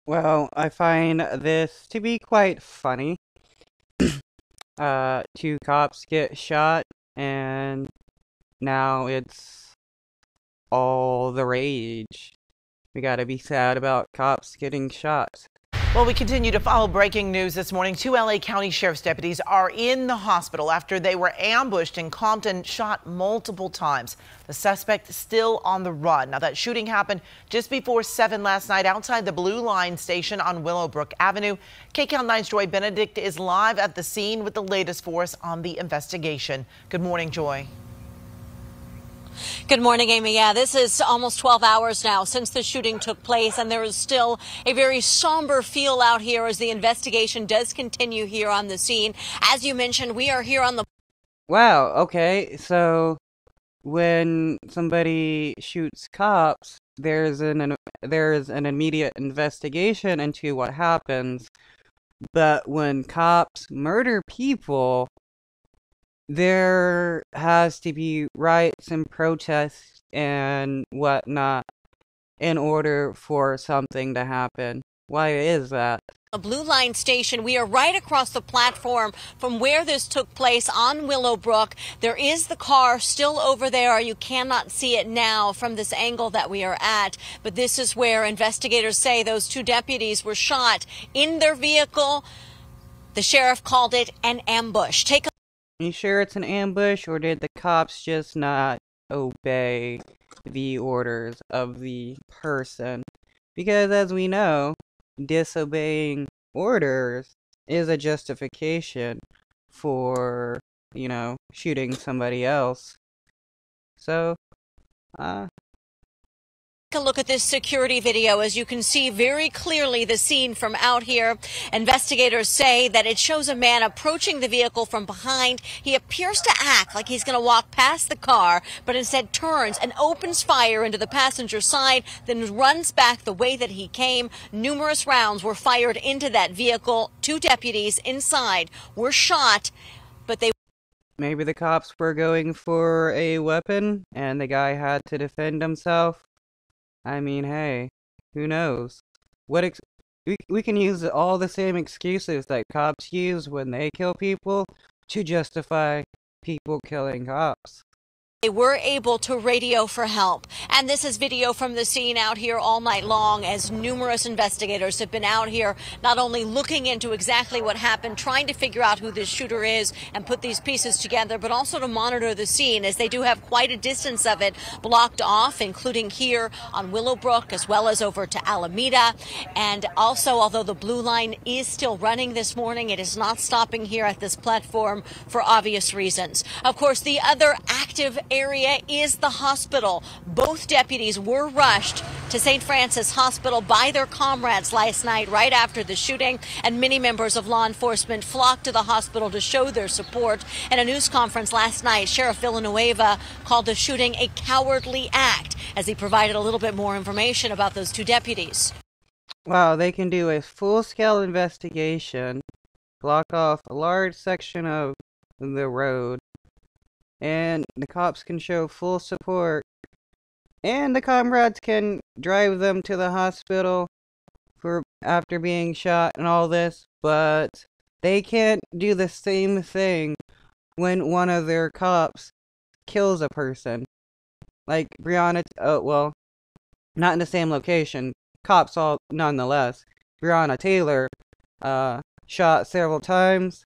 Well, I find this to be quite funny. Two cops get shot, and now it's all the rage. We gotta be sad about cops getting shot. Well, we continue to follow breaking news this morning. Two LA County Sheriff's deputies are in the hospital after they were ambushed in Compton, shot multiple times. The suspect is still on the run. Now, that shooting happened just before 7 last night outside the Blue Line station on Willowbrook Avenue. KCAL 9's Joy Benedict is live at the scene with the latest for us on the investigation. Good morning, Joy. Good morning, Amy. Yeah, this is almost 12 hours now since the shooting took place, and there is still a very somber feel out here as the investigation does continue here on the scene. As you mentioned, we are here on the... Wow, okay, so when somebody shoots cops, there's an immediate investigation into what happens. But when cops murder people, there has to be riots and protests and whatnot in order for something to happen. Why is that? The Blue Line station. We are right across the platform from where this took place on Willowbrook. There is the car still over there. You cannot see it now from this angle that we are at. But this is where investigators say those two deputies were shot in their vehicle. The sheriff called it an ambush. Take a... Are you sure it's an ambush, or did the cops just not obey the orders of the person? Because as we know, disobeying orders is a justification for, shooting somebody else. So, Take a look at this security video. As you can see very clearly the scene from out here. Investigators say that it shows a man approaching the vehicle from behind. He appears to act like he's going to walk past the car, but instead turns and opens fire into the passenger side, then runs back the way that he came. Numerous rounds were fired into that vehicle. Two deputies inside were shot, but they... Maybe the cops were going for a weapon, and the guy had to defend himself. I mean, hey, who knows? We can use all the same excuses that cops use when they kill people to justify people killing cops. They were able to radio for help. And this is video from the scene out here all night long as numerous investigators have been out here not only looking into exactly what happened, trying to figure out who this shooter is and put these pieces together, but also to monitor the scene as they do have quite a distance of it blocked off, including here on Willowbrook as well as over to Alameda. And also, although the Blue Line is still running this morning, it is not stopping here at this platform for obvious reasons. Of course, the other active area is the hospital. Both deputies were rushed to St. Francis Hospital by their comrades last night right after the shooting, and many members of law enforcement flocked to the hospital to show their support. In a news conference last night, Sheriff Villanueva called the shooting a cowardly act as he provided a little bit more information about those two deputies. Wow, they can do a full-scale investigation, block off a large section of the road, and the cops can show full support, and the comrades can drive them to the hospital after being shot and all this, but they can't do the same thing when one of their cops kills a person. Like Breonna, well, not in the same location, cops all nonetheless. Breonna Taylor, shot several times.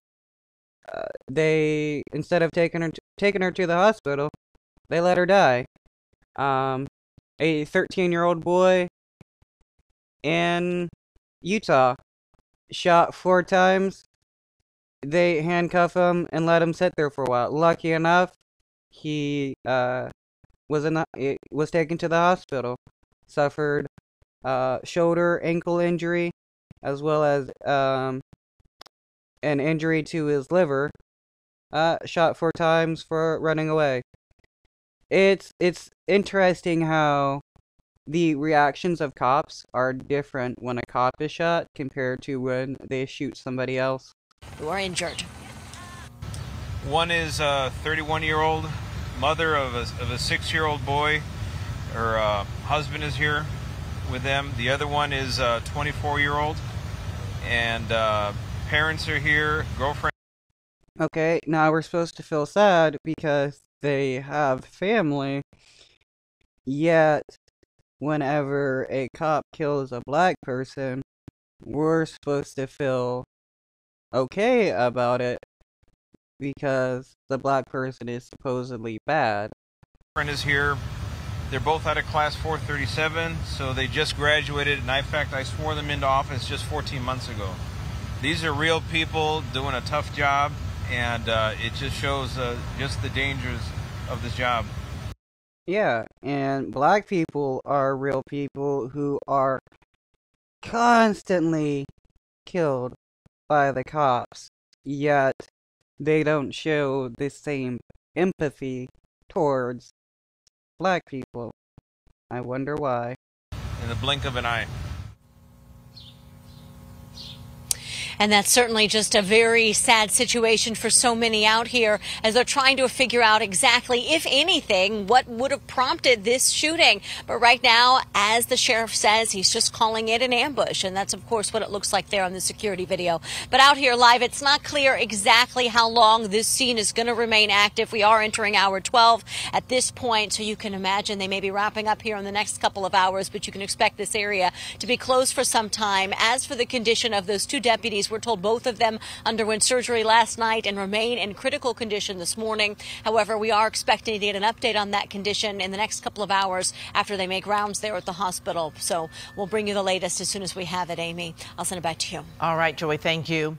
They, instead of taking her to the hospital, they let her die. A 13-year-old boy in Utah shot 4 times. They handcuff him and let him sit there for a while. Lucky enough, he was taken to the hospital. Suffered shoulder, ankle injury, as well as an injury to his liver. Shot 4 times for running away. It's interesting how the reactions of cops are different when a cop is shot compared to when they shoot somebody else. Who are injured. One is a 31-year-old mother of a 6-year-old boy. Her husband is here. with them. The other one is a 24-year-old, and parents are here, girlfriend. Okay, now we're supposed to feel sad because they have family, yet whenever a cop kills a black person, we're supposed to feel okay about it because the black person is supposedly bad. Friend is here. They're both out of class 437, so they just graduated, and in fact I swore them into office just 14 months ago. These are real people doing a tough job, and it just shows just the dangers of this job. Yeah, and black people are real people who are constantly killed by the cops, yet they don't show the same empathy towards black people. I wonder why. In the blink of an eye. And that's certainly just a very sad situation for so many out here as they're trying to figure out exactly, if anything, what would have prompted this shooting. But right now, as the sheriff says, he's just calling it an ambush. And that's, of course, what it looks like there on the security video. But out here live, it's not clear exactly how long this scene is going to remain active. We are entering hour 12 at this point, so you can imagine they may be wrapping up here in the next couple of hours. But you can expect this area to be closed for some time. As for the condition of those two deputies, we're told both of them underwent surgery last night and remain in critical condition this morning. However, we are expecting to get an update on that condition in the next couple of hours after they make rounds there at the hospital. So we'll bring you the latest as soon as we have it, Amy. I'll send it back to you. All right, Joy, thank you.